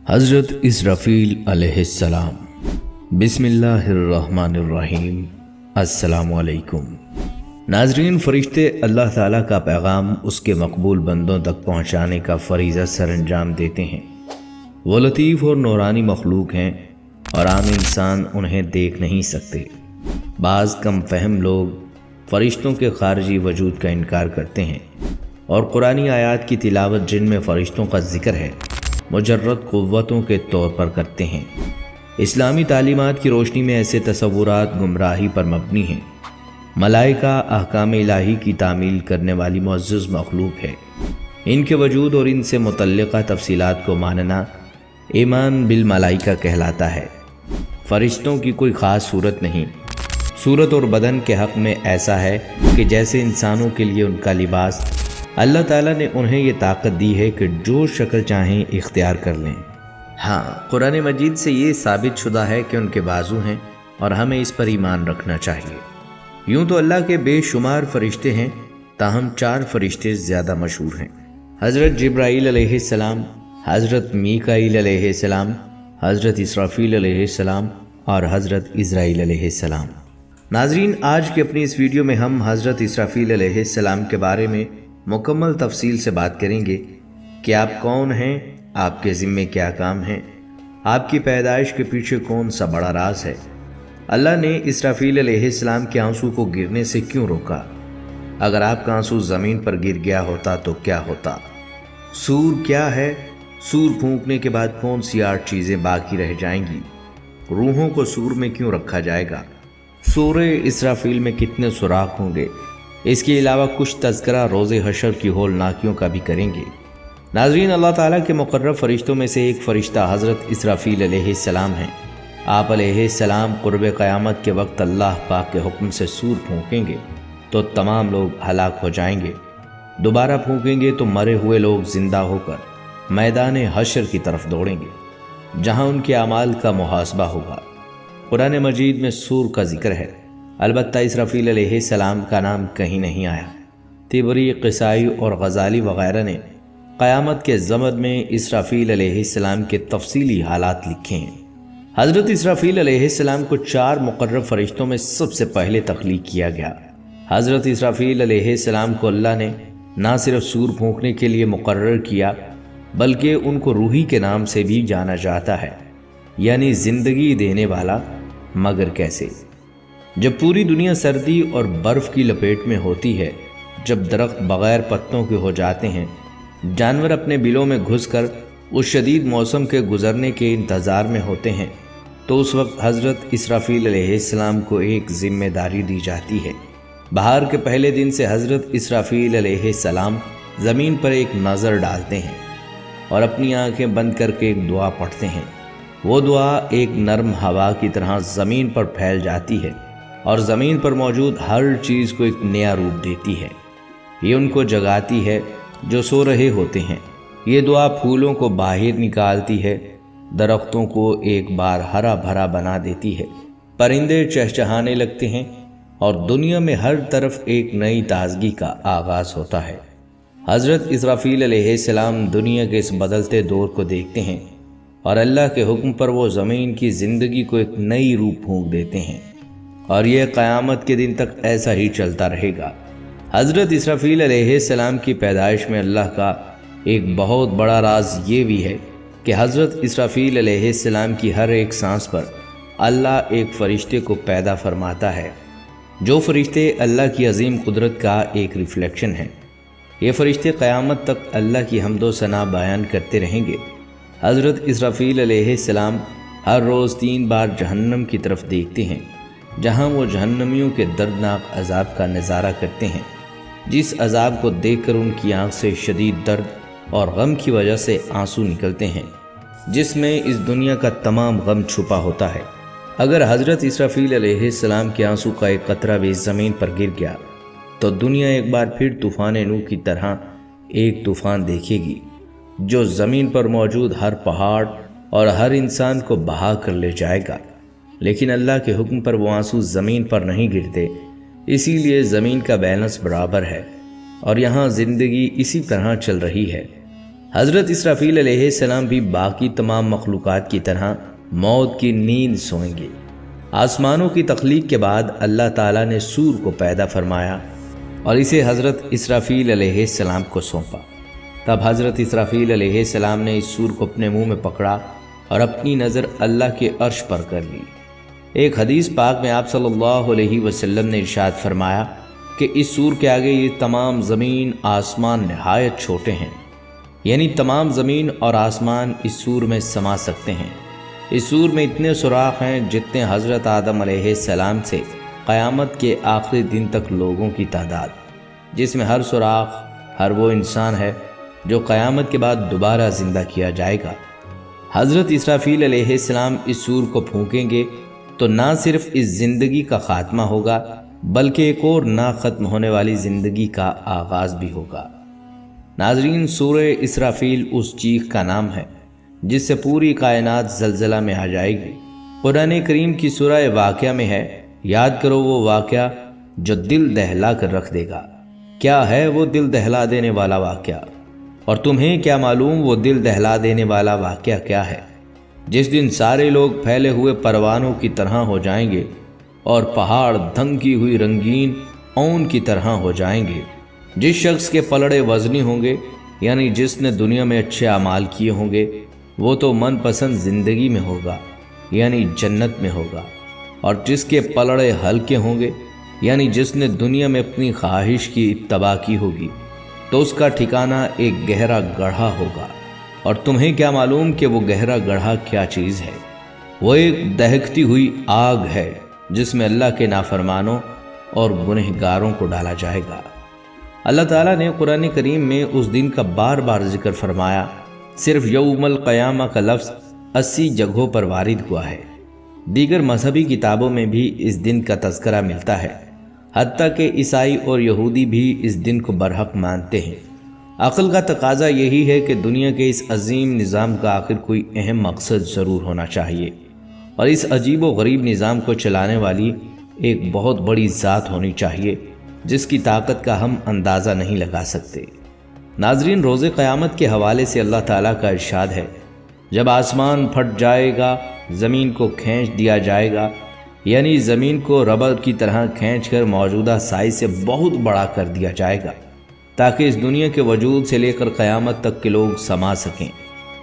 حضرت اسرافیل علیہ السلام۔ بسم اللہ الرحمن الرحیم۔ السلام علیکم ناظرین، فرشتے اللہ تعالیٰ کا پیغام اس کے مقبول بندوں تک پہنچانے کا فریضہ سر انجام دیتے ہیں۔ وہ لطیف اور نورانی مخلوق ہیں اور عام انسان انہیں دیکھ نہیں سکتے۔ بعض کم فہم لوگ فرشتوں کے خارجی وجود کا انکار کرتے ہیں اور قرآنی آیات کی تلاوت جن میں فرشتوں کا ذکر ہے مجرد قوتوں کے طور پر کرتے ہیں۔ اسلامی تعلیمات کی روشنی میں ایسے تصورات گمراہی پر مبنی ہیں۔ ملائکہ احکام الہی کی تعمیل کرنے والی معزز مخلوق ہے۔ ان کے وجود اور ان سے متعلقہ تفصیلات کو ماننا ایمان بالملائکہ کہلاتا ہے۔ فرشتوں کی کوئی خاص صورت نہیں۔ صورت اور بدن کے حق میں ایسا ہے کہ جیسے انسانوں کے لیے ان کا لباس، اللہ تعالیٰ نے انہیں یہ طاقت دی ہے کہ جو شکل چاہیں اختیار کر لیں۔ ہاں، قرآن مجید سے یہ ثابت شدہ ہے کہ ان کے بازو ہیں اور ہمیں اس پر ایمان رکھنا چاہیے۔ یوں تو اللہ کے بے شمار فرشتے ہیں، تاہم 4 فرشتے زیادہ مشہور ہیں۔ حضرت جبرائیل علیہ السلام، حضرت میکائیل علیہ السلام، حضرت اسرافیل علیہ السلام اور حضرت عزرائیل علیہ السلام۔ ناظرین، آج کی اپنی اس ویڈیو میں ہم حضرت اسرافیل علیہ السلام کے بارے میں مکمل تفصیل سے بات کریں گے کہ آپ کون ہیں، آپ کے ذمے کیا کام ہیں، آپ کی پیدائش کے پیچھے کون سا بڑا راز ہے، اللہ نے اسرافیل علیہ السلام کے آنسو کو گرنے سے کیوں روکا، اگر آپ کا آنسو زمین پر گر گیا ہوتا تو کیا ہوتا، سور کیا ہے، سور پھونکنے کے بعد کون سی 8 چیزیں باقی رہ جائیں گی، روحوں کو سور میں کیوں رکھا جائے گا، سورہ اسرافیل میں کتنے سوراخ ہوں گے، اس کے علاوہ کچھ تذکرہ روز حشر کی ہولناکیوں کا بھی کریں گے۔ ناظرین، اللہ تعالیٰ کے مقرب فرشتوں میں سے ایک فرشتہ حضرت اسرافیل علیہ السلام ہیں۔ آپ علیہ السلام قرب قیامت کے وقت اللہ پاک کے حکم سے سور پھونکیں گے تو تمام لوگ ہلاک ہو جائیں گے، دوبارہ پھونکیں گے تو مرے ہوئے لوگ زندہ ہو کر میدان حشر کی طرف دوڑیں گے، جہاں ان کے اعمال کا محاسبہ ہوگا۔ قرآن مجید میں سور کا ذکر ہے، البتہ اسرافیل علیہ السلام کا نام کہیں نہیں آیا۔ طبری، قصائی اور غزالی وغیرہ نے قیامت کے ضمن میں اسرافیل علیہ السلام کے تفصیلی حالات لکھے ہیں۔ حضرت اسرافیل علیہ السلام کو 4 مقرب فرشتوں میں سب سے پہلے تخلیق کیا گیا۔ حضرت اسرافیل علیہ السلام کو اللہ نے نہ صرف سور پھونکنے کے لیے مقرر کیا بلکہ ان کو روحی کے نام سے بھی جانا جاتا ہے، یعنی زندگی دینے والا۔ مگر کیسے؟ جب پوری دنیا سردی اور برف کی لپیٹ میں ہوتی ہے، جب درخت بغیر پتوں کے ہو جاتے ہیں، جانور اپنے بلوں میں گھس کر اس شدید موسم کے گزرنے کے انتظار میں ہوتے ہیں، تو اس وقت حضرت اسرافیل علیہ السلام کو ایک ذمہ داری دی جاتی ہے۔ بہار کے پہلے دن سے حضرت اسرافیل علیہ السلام زمین پر ایک نظر ڈالتے ہیں اور اپنی آنکھیں بند کر کے ایک دعا پڑھتے ہیں۔ وہ دعا ایک نرم ہوا کی طرح زمین پر پھیل جاتی ہے اور زمین پر موجود ہر چیز کو ایک نیا روپ دیتی ہے۔ یہ ان کو جگاتی ہے جو سو رہے ہوتے ہیں۔ یہ دعا پھولوں کو باہر نکالتی ہے، درختوں کو ایک بار ہرا بھرا بنا دیتی ہے، پرندے چہچہانے لگتے ہیں اور دنیا میں ہر طرف ایک نئی تازگی کا آغاز ہوتا ہے۔ حضرت اسرافیل علیہ السلام دنیا کے اس بدلتے دور کو دیکھتے ہیں اور اللہ کے حکم پر وہ زمین کی زندگی کو ایک نئی روح پھونک دیتے ہیں، اور یہ قیامت کے دن تک ایسا ہی چلتا رہے گا۔ حضرت اسرافیل علیہ السلام کی پیدائش میں اللہ کا ایک بہت بڑا راز یہ بھی ہے کہ حضرت اسرافیل علیہ السلام کی ہر ایک سانس پر اللہ ایک فرشتے کو پیدا فرماتا ہے، جو فرشتے اللہ کی عظیم قدرت کا ایک ریفلیکشن ہیں۔ یہ فرشتے قیامت تک اللہ کی حمد و ثنا بیان کرتے رہیں گے۔ حضرت اسرافیل علیہ السلام ہر روز 3 بار جہنم کی طرف دیکھتے ہیں، جہاں وہ جہنمیوں کے دردناک عذاب کا نظارہ کرتے ہیں، جس عذاب کو دیکھ کر ان کی آنکھ سے شدید درد اور غم کی وجہ سے آنسو نکلتے ہیں، جس میں اس دنیا کا تمام غم چھپا ہوتا ہے۔ اگر حضرت اسرافیل علیہ السلام کے آنسو کا ایک قطرہ بھی زمین پر گر گیا تو دنیا ایک بار پھر طوفان نوح کی طرح ایک طوفان دیکھے گی جو زمین پر موجود ہر پہاڑ اور ہر انسان کو بہا کر لے جائے گا۔ لیکن اللہ کے حکم پر وہ آنسو زمین پر نہیں گرتے، اسی لیے زمین کا بیلنس برابر ہے اور یہاں زندگی اسی طرح چل رہی ہے۔ حضرت اسرافیل علیہ السلام بھی باقی تمام مخلوقات کی طرح موت کی نیند سوئیں گے۔ آسمانوں کی تخلیق کے بعد اللہ تعالیٰ نے سور کو پیدا فرمایا اور اسے حضرت اسرافیل علیہ السلام کو سونپا۔ تب حضرت اسرافیل علیہ السلام نے اس سور کو اپنے منہ میں پکڑا اور اپنی نظر اللہ کے عرش پر کر لی۔ ایک حدیث پاک میں آپ صلی اللہ علیہ وسلم نے ارشاد فرمایا کہ اس سور کے آگے یہ تمام زمین آسمان نہایت چھوٹے ہیں، یعنی تمام زمین اور آسمان اس سور میں سما سکتے ہیں۔ اس سور میں اتنے سوراخ ہیں جتنے حضرت آدم علیہ السلام سے قیامت کے آخری دن تک لوگوں کی تعداد، جس میں ہر سوراخ ہر وہ انسان ہے جو قیامت کے بعد دوبارہ زندہ کیا جائے گا۔ حضرت اسرافیل علیہ السلام اس سور کو پھونکیں گے تو نہ صرف اس زندگی کا خاتمہ ہوگا بلکہ ایک اور نہ ختم ہونے والی زندگی کا آغاز بھی ہوگا۔ ناظرین، سورہ اسرافیل اس چیخ کا نام ہے جس سے پوری کائنات زلزلہ میں آ جائے گی۔ قرآن کریم کی سورہ واقعہ میں ہے، یاد کرو وہ واقعہ جو دل دہلا کر رکھ دے گا۔ کیا ہے وہ دل دہلا دینے والا واقعہ؟ اور تمہیں کیا معلوم وہ دل دہلا دینے والا واقعہ کیا ہے؟ جس دن سارے لوگ پھیلے ہوئے پروانوں کی طرح ہو جائیں گے اور پہاڑ دھمکی ہوئی رنگین اون کی طرح ہو جائیں گے۔ جس شخص کے پلڑے وزنی ہوں گے، یعنی جس نے دنیا میں اچھے اعمال کیے ہوں گے، وہ تو من پسند زندگی میں ہوگا، یعنی جنت میں ہوگا، اور جس کے پلڑے ہلکے ہوں گے، یعنی جس نے دنیا میں اپنی خواہش کی اتباع کی ہوگی، تو اس کا ٹھکانہ ایک گہرا گڑھا ہوگا۔ اور تمہیں کیا معلوم کہ وہ گہرا گڑھا کیا چیز ہے؟ وہ ایک دہکتی ہوئی آگ ہے جس میں اللہ کے نافرمانوں اور گنہگاروں کو ڈالا جائے گا۔ اللہ تعالیٰ نے قرآن کریم میں اس دن کا بار بار ذکر فرمایا، صرف یوم القیامہ کا لفظ 80 جگہوں پر وارد ہوا ہے۔ دیگر مذہبی کتابوں میں بھی اس دن کا تذکرہ ملتا ہے، حتیٰ کہ عیسائی اور یہودی بھی اس دن کو برحق مانتے ہیں۔ عقل کا تقاضا یہی ہے کہ دنیا کے اس عظیم نظام کا آخر کوئی اہم مقصد ضرور ہونا چاہیے، اور اس عجیب و غریب نظام کو چلانے والی ایک بہت بڑی ذات ہونی چاہیے جس کی طاقت کا ہم اندازہ نہیں لگا سکتے۔ ناظرین، روز قیامت کے حوالے سے اللہ تعالیٰ کا ارشاد ہے، جب آسمان پھٹ جائے گا، زمین کو کھینچ دیا جائے گا، یعنی زمین کو ربڑ کی طرح کھینچ کر موجودہ سائز سے بہت بڑا کر دیا جائے گا تاکہ اس دنیا کے وجود سے لے کر قیامت تک کے لوگ سما سکیں،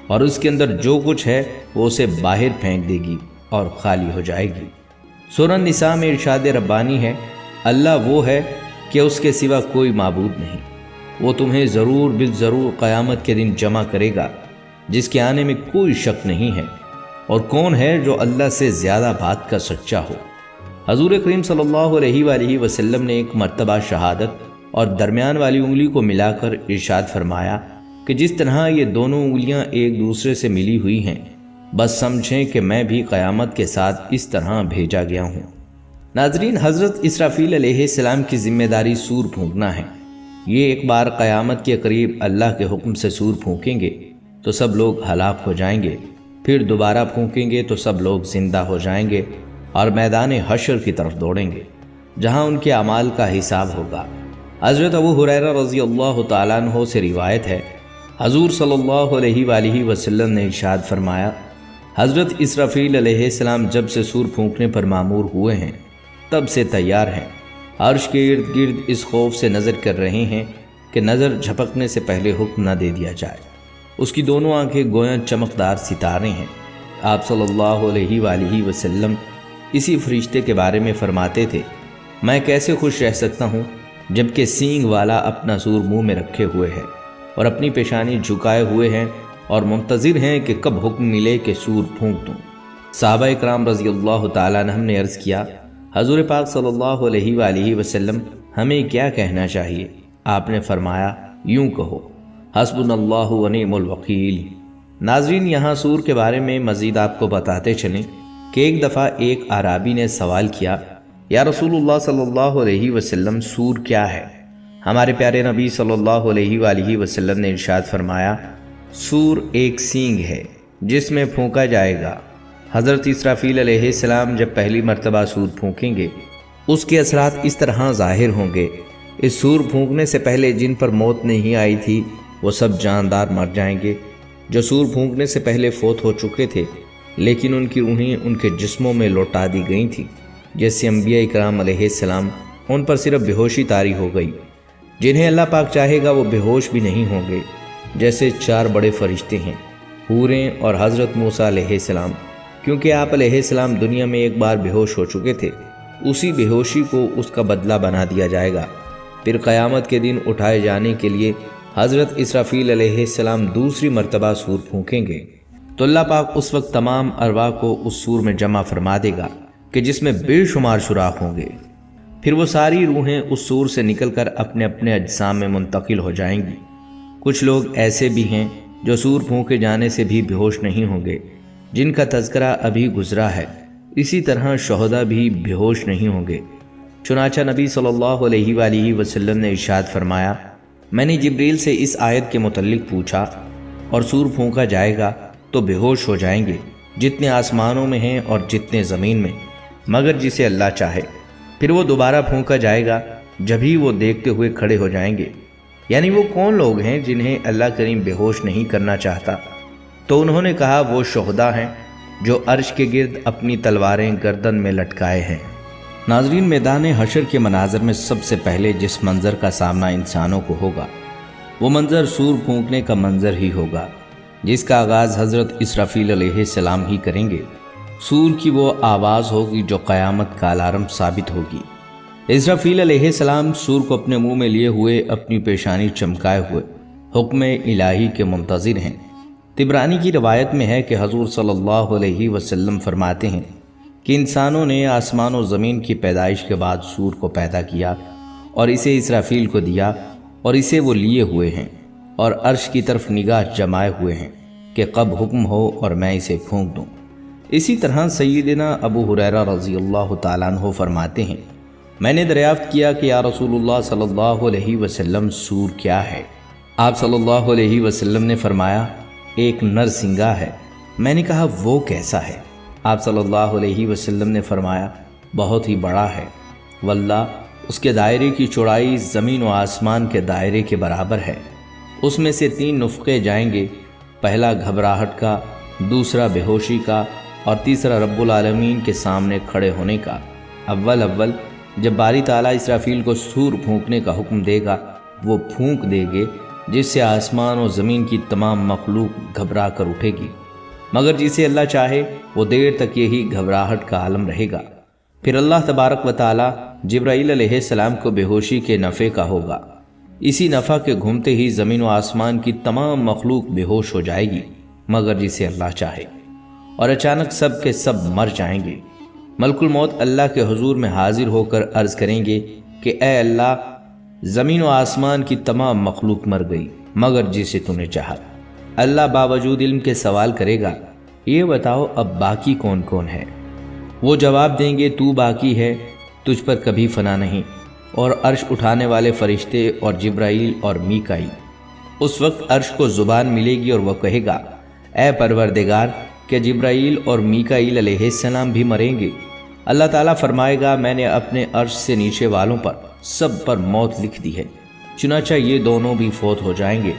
اور اس کے اندر جو کچھ ہے وہ اسے باہر پھینک دے گی اور خالی ہو جائے گی۔ سورہ نساء میں ارشاد ربانی ہے، اللہ وہ ہے کہ اس کے سوا کوئی معبود نہیں، وہ تمہیں ضرور بالضرور قیامت کے دن جمع کرے گا جس کے آنے میں کوئی شک نہیں ہے، اور کون ہے جو اللہ سے زیادہ بات کا سچا ہو۔ حضور کریم صلی اللہ علیہ وآلہ وسلم نے ایک مرتبہ شہادت اور درمیان والی انگلی کو ملا کر ارشاد فرمایا کہ جس طرح یہ دونوں انگلیاں ایک دوسرے سے ملی ہوئی ہیں، بس سمجھیں کہ میں بھی قیامت کے ساتھ اس طرح بھیجا گیا ہوں۔ ناظرین، حضرت اسرافیل علیہ السلام کی ذمہ داری سور پھونکنا ہے۔ یہ ایک بار قیامت کے قریب اللہ کے حکم سے سور پھونکیں گے تو سب لوگ ہلاک ہو جائیں گے، پھر دوبارہ پھونکیں گے تو سب لوگ زندہ ہو جائیں گے اور میدان حشر کی طرف دوڑیں گے جہاں ان کے اعمال کا حساب ہوگا۔ حضرت ابو ہریرہ رضی اللہ تعالیٰ عنہ سے روایت ہے، حضور صلی اللہ علیہ وآلہ وسلم نے ارشاد فرمایا، حضرت اسرافیل علیہ السلام جب سے سور پھونکنے پر مامور ہوئے ہیں تب سے تیار ہیں، عرش کے ارد گرد اس خوف سے نظر کر رہے ہیں کہ نظر جھپکنے سے پہلے حکم نہ دے دیا جائے۔ اس کی دونوں آنکھیں گویا چمکدار ستارے ہیں۔ آپ صلی اللہ علیہ وآلہ وسلم اسی فرشتے کے بارے میں فرماتے تھے، میں کیسے خوش رہ سکتا ہوں جبکہ سینگ والا اپنا سور منہ میں رکھے ہوئے ہے اور اپنی پیشانی جھکائے ہوئے ہیں اور منتظر ہیں کہ کب حکم ملے کہ سور پھونک دوں۔ صحابہ اکرام رضی اللہ تعالیٰ عنہ نے عرض کیا، حضور پاک صلی اللہ علیہ وآلہ وسلم ہمیں کیا کہنا چاہیے؟ آپ نے فرمایا، یوں کہو، حسبنا اللہ و نعم الوکیل۔ ناظرین، یہاں سور کے بارے میں مزید آپ کو بتاتے چلیں کہ ایک دفعہ ایک اعرابی نے سوال کیا، یا رسول اللہ صلی اللہ علیہ وسلم، سور کیا ہے؟ ہمارے پیارے نبی صلی اللہ علیہ وآلہ وسلم نے ارشاد فرمایا، سور ایک سینگ ہے جس میں پھونکا جائے گا۔ حضرت اسرافیل علیہ السلام جب پہلی مرتبہ سور پھونکیں گے اس کے اثرات اس طرح ظاہر ہوں گے، اس سور پھونکنے سے پہلے جن پر موت نہیں آئی تھی وہ سب جاندار مر جائیں گے جو سور پھونکنے سے پہلے فوت ہو چکے تھے، لیکن ان کی روحیں ان کے جسموں میں لوٹا دی گئی تھیں، جیسے انبیاء اکرام علیہ السلام ان پر صرف بے ہوشی طاری ہو گئی۔ جنہیں اللہ پاک چاہے گا وہ بے ہوش بھی نہیں ہوں گے، جیسے 4 بڑے فرشتے ہیں، حوریں اور حضرت موسیٰ علیہ السلام، کیونکہ آپ علیہ السلام دنیا میں ایک بار بے ہوش ہو چکے تھے، اسی بے ہوشی کو اس کا بدلہ بنا دیا جائے گا۔ پھر قیامت کے دن اٹھائے جانے کے لیے حضرت اسرافیل علیہ السلام دوسری مرتبہ سور پھونکیں گے، تو اللہ پاک اس وقت تمام ارواح کو اس سور میں جمع فرما دے گا کہ جس میں بے شمار سوراخ ہوں گے۔ پھر وہ ساری روحیں اس سور سے نکل کر اپنے اپنے اجسام میں منتقل ہو جائیں گی۔ کچھ لوگ ایسے بھی ہیں جو سور پھونکے جانے سے بھی بے ہوش نہیں ہوں گے، جن کا تذکرہ ابھی گزرا ہے۔ اسی طرح شہداء بھی بے ہوش نہیں ہوں گے۔ چنانچہ نبی صلی اللہ علیہ وآلہ وسلم نے ارشاد فرمایا، میں نے جبریل سے اس آیت کے متعلق پوچھا، اور سور پھونکا جائے گا تو بے ہوش ہو جائیں گے جتنے آسمانوں میں ہیں اور جتنے زمین میں، مگر جسے اللہ چاہے۔ پھر وہ دوبارہ پھونکا جائے گا، جبھی وہ دیکھتے ہوئے کھڑے ہو جائیں گے۔ یعنی وہ کون لوگ ہیں جنہیں اللہ کریم بے ہوش نہیں کرنا چاہتا؟ تو انہوں نے کہا وہ شہداء ہیں جو عرش کے گرد اپنی تلواریں گردن میں لٹکائے ہیں۔ ناظرین، میدان حشر کے مناظر میں سب سے پہلے جس منظر کا سامنا انسانوں کو ہوگا وہ منظر سور پھونکنے کا منظر ہی ہوگا، جس کا آغاز حضرت اسرافیل علیہ السلام ہی کریں گے۔ سور کی وہ آواز ہوگی جو قیامت کا الارم ثابت ہوگی۔ اسرافیل علیہ السلام سور کو اپنے منہ میں لیے ہوئے اپنی پیشانی چمکائے ہوئے حکم الہی کے منتظر ہیں۔ طبرانی کی روایت میں ہے کہ حضور صلی اللہ علیہ وسلم فرماتے ہیں کہ انسانوں نے آسمان و زمین کی پیدائش کے بعد سور کو پیدا کیا اور اسے اسرافیل کو دیا، اور اسے وہ لیے ہوئے ہیں اور عرش کی طرف نگاہ جمائے ہوئے ہیں کہ کب حکم ہو اور میں اسے پھونک دوں۔ اسی طرح سیدنا ابو ہریرہ رضی اللہ تعالیٰ عنہ فرماتے ہیں، میں نے دریافت کیا کہ یا رسول اللہ صلی اللہ علیہ وسلم سور کیا ہے؟ آپ صلی اللہ علیہ وسلم نے فرمایا ایک نر سنگا ہے۔ میں نے کہا وہ کیسا ہے؟ آپ صلی اللہ علیہ وسلم نے فرمایا بہت ہی بڑا ہے، واللہ اس کے دائرے کی چوڑائی زمین و آسمان کے دائرے کے برابر ہے۔ اس میں سے 3 نفقے جائیں گے، پہلا گھبراہٹ کا، دوسرا بے ہوشی کا، اور تیسرا رب العالمین کے سامنے کھڑے ہونے کا۔ اول جب باری تعالیٰ اسرافیل کو سور پھونکنے کا حکم دے گا، وہ پھونک دے گے جس سے آسمان و زمین کی تمام مخلوق گھبرا کر اٹھے گی، مگر جسے اللہ چاہے وہ دیر تک یہی گھبراہٹ کا عالم رہے گا۔ پھر اللہ تبارک و تعالیٰ جبرائیل علیہ السلام کو بے ہوشی کے نفع کا ہوگا۔ اسی نفع کے گھومتے ہی زمین و آسمان کی تمام مخلوق بے ہوش ہو جائے گی، مگر جسے اللہ چاہے، اور اچانک سب کے سب مر جائیں گے۔ ملک الموت اللہ کے حضور میں حاضر ہو کر عرض کریں گے کہ اے اللہ، زمین و آسمان کی تمام مخلوق مر گئی مگر جسے تو نے چاہا۔ اللہ باوجود علم کے سوال کرے گا، یہ بتاؤ اب باقی کون کون ہے؟ وہ جواب دیں گے تو باقی ہے، تجھ پر کبھی فنا نہیں، اور عرش اٹھانے والے فرشتے اور جبرائیل اور میکائیل۔ اس وقت عرش کو زبان ملے گی اور وہ کہے گا، اے پروردگار، کہ جبرائیل اور میکائیل علیہ السلام بھی مریں گے؟ اللہ تعالیٰ فرمائے گا، میں نے اپنے عرش سے نیچے والوں پر سب پر موت لکھ دی ہے، چنانچہ یہ دونوں بھی فوت ہو جائیں گے۔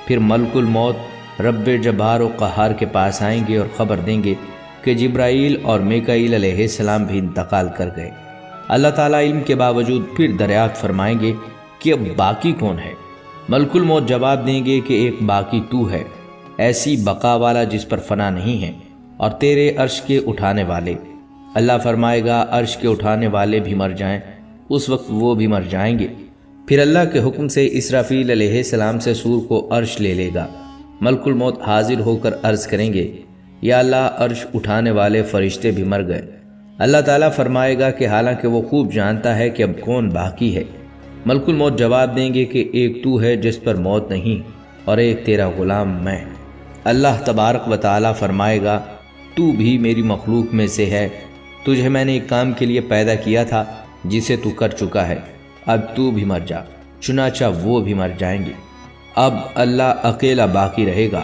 پھر ملک الموت رب جبار و قہار کے پاس آئیں گے اور خبر دیں گے کہ جبرائیل اور میکائیل علیہ السلام بھی انتقال کر گئے۔ اللہ تعالیٰ علم کے باوجود پھر دریافت فرمائیں گے کہ اب باقی کون ہے؟ ملک الموت جواب دیں گے کہ ایک باقی تو ہے، ایسی بقا والا جس پر فنا نہیں ہے، اور تیرے عرش کے اٹھانے والے۔ اللہ فرمائے گا، عرش کے اٹھانے والے بھی مر جائیں، اس وقت وہ بھی مر جائیں گے۔ پھر اللہ کے حکم سے اسرافیل علیہ السلام سے سور کو عرش لے لے گا۔ ملک الموت حاضر ہو کر عرض کریں گے، یا اللہ، عرش اٹھانے والے فرشتے بھی مر گئے۔ اللہ تعالیٰ فرمائے گا کہ حالانکہ وہ خوب جانتا ہے کہ اب کون باقی ہے۔ ملک الموت جواب دیں گے کہ ایک تو ہے جس پر موت نہیں، اور ایک تیرا غلام میں۔ اللہ تبارک و تعالیٰ فرمائے گا، تو بھی میری مخلوق میں سے ہے، تجھے میں نے ایک کام کے لیے پیدا کیا تھا جسے تو کر چکا ہے، اب تو بھی مر جا۔ چنانچہ وہ بھی مر جائیں گے۔ اب اللہ اکیلا باقی رہے گا،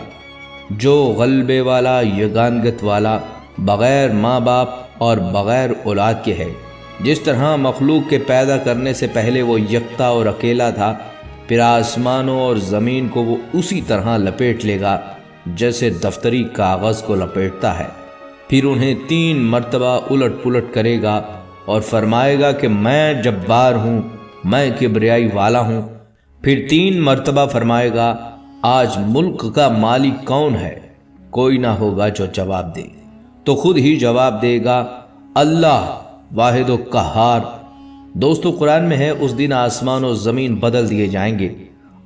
جو غلبے والا، یگانگت والا، بغیر ماں باپ اور بغیر اولاد کے ہے۔ جس طرح مخلوق کے پیدا کرنے سے پہلے وہ یکتا اور اکیلا تھا، پھر آسمانوں اور زمین کو وہ اسی طرح لپیٹ لے گا جیسے دفتری کاغذ کو لپیٹتا ہے۔ پھر انہیں 3 مرتبہ الٹ پلٹ کرے گا اور فرمائے گا کہ میں جبار ہوں، میں کبریائی والا ہوں۔ پھر 3 مرتبہ فرمائے گا آج ملک کا مالک کون ہے؟ کوئی نہ ہوگا جو جواب دے، تو خود ہی جواب دے گا اللہ واحد و قہار۔ دوستو، قرآن میں ہے اس دن آسمان و زمین بدل دیے جائیں گے،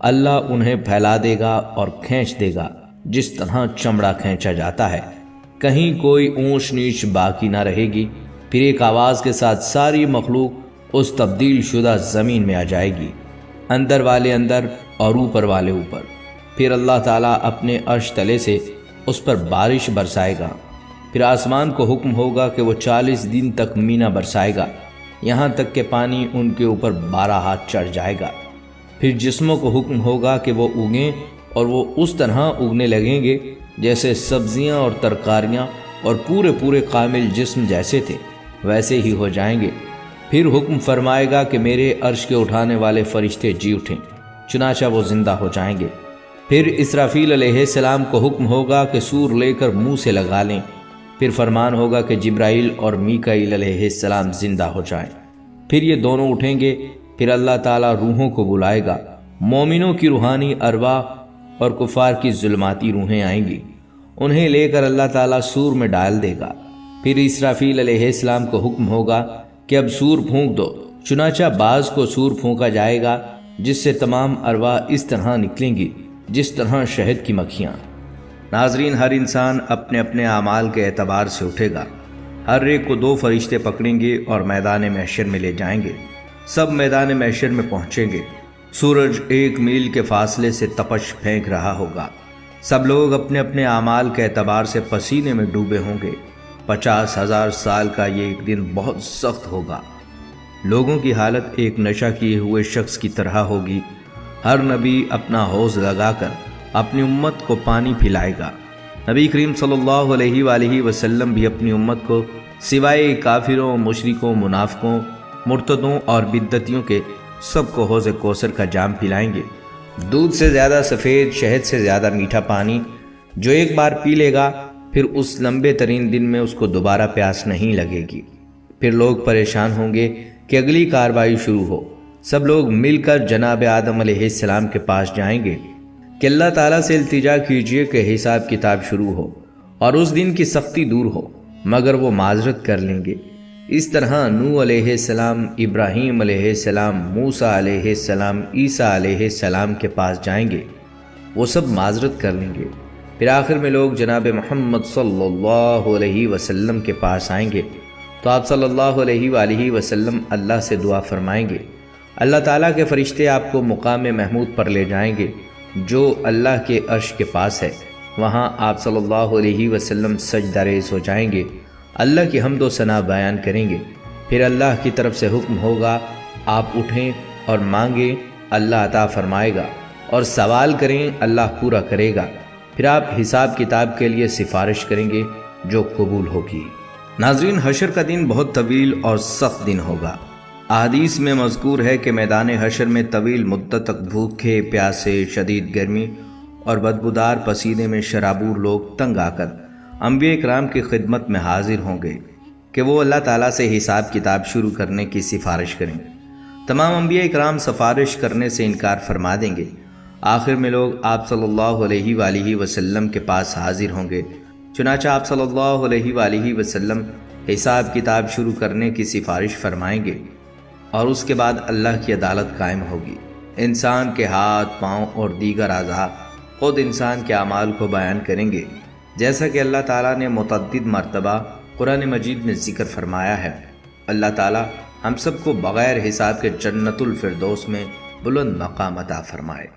اللہ انہیں پھیلا دے گا اور کھینچ دے گا جس طرح چمڑا کھینچا جاتا ہے، کہیں کوئی اونچ نیچ باقی نہ رہے گی۔ پھر ایک آواز کے ساتھ ساری مخلوق اس تبدیل شدہ زمین میں آ جائے گی، اندر والے اندر اور اوپر والے اوپر۔ پھر اللہ تعالیٰ اپنے عرش تلے سے اس پر بارش برسائے گا۔ پھر آسمان کو حکم ہوگا کہ وہ 40 دن تک مینا برسائے گا، یہاں تک کہ پانی ان کے اوپر 12 ہاتھ چڑھ جائے گا۔ پھر جسموں کو حکم ہوگا کہ وہ اگیں، اور وہ اس طرح اگنے لگیں گے جیسے سبزیاں اور ترکاریاں، اور پورے کامل جسم جیسے تھے ویسے ہی ہو جائیں گے۔ پھر حکم فرمائے گا کہ میرے عرش کے اٹھانے والے فرشتے جی اٹھیں، چنانچہ وہ زندہ ہو جائیں گے۔ پھر اسرافیل علیہ السلام کو حکم ہوگا کہ سور لے کر منہ سے لگا لیں۔ پھر فرمان ہوگا کہ جبرائیل اور میکائیل علیہ السلام زندہ ہو جائیں۔ پھر یہ دونوں اٹھیں گے۔ پھر اللہ تعالیٰ روحوں کو بلائے گا، مومنوں کی روحانی ارواح اور کفار کی ظلماتی روحیں آئیں گی، انہیں لے کر اللہ تعالیٰ سور میں ڈال دے گا۔ پھر اسرافیل علیہ السلام کو حکم ہوگا کہ اب سور پھونک دو، چنانچہ بعض کو سور پھونکا جائے گا جس سے تمام ارواح اس طرح نکلیں گی جس طرح شہد کی مکھیاں۔ ناظرین، ہر انسان اپنے اپنے اعمال کے اعتبار سے اٹھے گا۔ ہر ایک کو 2 فرشتے پکڑیں گے اور میدان محشر میں لے جائیں گے۔ سب میدان محشر میں پہنچیں گے۔ سورج 1 میل کے فاصلے سے تپش پھینک رہا ہوگا۔ سب لوگ اپنے اپنے اعمال کے اعتبار سے پسینے میں ڈوبے ہوں گے۔ 50,000 سال کا یہ ایک دن بہت سخت ہوگا۔ لوگوں کی حالت ایک نشہ کیے ہوئے شخص کی طرح ہوگی۔ ہر نبی اپنا حوض لگا کر اپنی امت کو پانی پلائے گا۔ نبی کریم صلی اللہ علیہ وآلہ وسلم بھی اپنی امت کو سوائے کافروں، مشرکوں، منافقوں، مرتدوں اور بدعتیوں کے سب کو حوض کوثر کا جام پلائیں گے۔ دودھ سے زیادہ سفید، شہد سے زیادہ میٹھا پانی، جو ایک بار پی لے گا پھر اس لمبے ترین دن میں اس کو دوبارہ پیاس نہیں لگے گی۔ پھر لوگ پریشان ہوں گے کہ اگلی کارروائی شروع ہو۔ سب لوگ مل کر جناب آدم علیہ السلام کے پاس جائیں گے کہ اللہ تعالیٰ سے التجا کیجئے کہ حساب کتاب شروع ہو اور اس دن کی سختی دور ہو، مگر وہ معذرت کر لیں گے۔ اس طرح نوح علیہ السلام، ابراہیم علیہ السلام، موسیٰ علیہ السلام، عیسیٰ علیہ السلام کے پاس جائیں گے، وہ سب معذرت کر لیں گے۔ پھر آخر میں لوگ جناب محمد صلی اللہ علیہ وسلم کے پاس آئیں گے تو آپ صلی اللہ علیہ وآلہ وسلم اللہ سے دعا فرمائیں گے۔ اللہ تعالیٰ کے فرشتے آپ کو مقام محمود پر لے جائیں گے جو اللہ کے عرش کے پاس ہے۔ وہاں آپ صلی اللہ علیہ وسلم سجدہ ریز ہو جائیں گے، اللہ کی حمد و ثنا بیان کریں گے۔ پھر اللہ کی طرف سے حکم ہوگا آپ اٹھیں اور مانگیں، اللہ عطا فرمائے گا، اور سوال کریں، اللہ پورا کرے گا۔ پھر آپ حساب کتاب کے لیے سفارش کریں گے جو قبول ہوگی۔ ناظرین، حشر کا دن بہت طویل اور سخت دن ہوگا۔ احادیث میں مذکور ہے کہ میدان حشر میں طویل مدت تک بھوکے پیاسے، شدید گرمی اور بدبودار پسینے میں شرابور لوگ تنگ آ کر انبیاء کرام کی خدمت میں حاضر ہوں گے کہ وہ اللہ تعالیٰ سے حساب کتاب شروع کرنے کی سفارش کریں۔ تمام انبیاء کرام سفارش کرنے سے انکار فرما دیں گے۔ آخر میں لوگ آپ صلی اللہ علیہ وآلہ وسلم کے پاس حاضر ہوں گے، چنانچہ آپ صلی اللہ علیہ وآلہ وسلم حساب کتاب شروع کرنے کی سفارش فرمائیں گے، اور اس کے بعد اللہ کی عدالت قائم ہوگی۔ انسان کے ہاتھ، پاؤں اور دیگر اعضاء خود انسان کے اعمال کو بیان کریں گے، جیسا کہ اللہ تعالیٰ نے متعدد مرتبہ قرآن مجید میں ذکر فرمایا ہے۔ اللہ تعالیٰ ہم سب کو بغیر حساب کے جنت الفردوس میں بلند مقام عطا فرمائے۔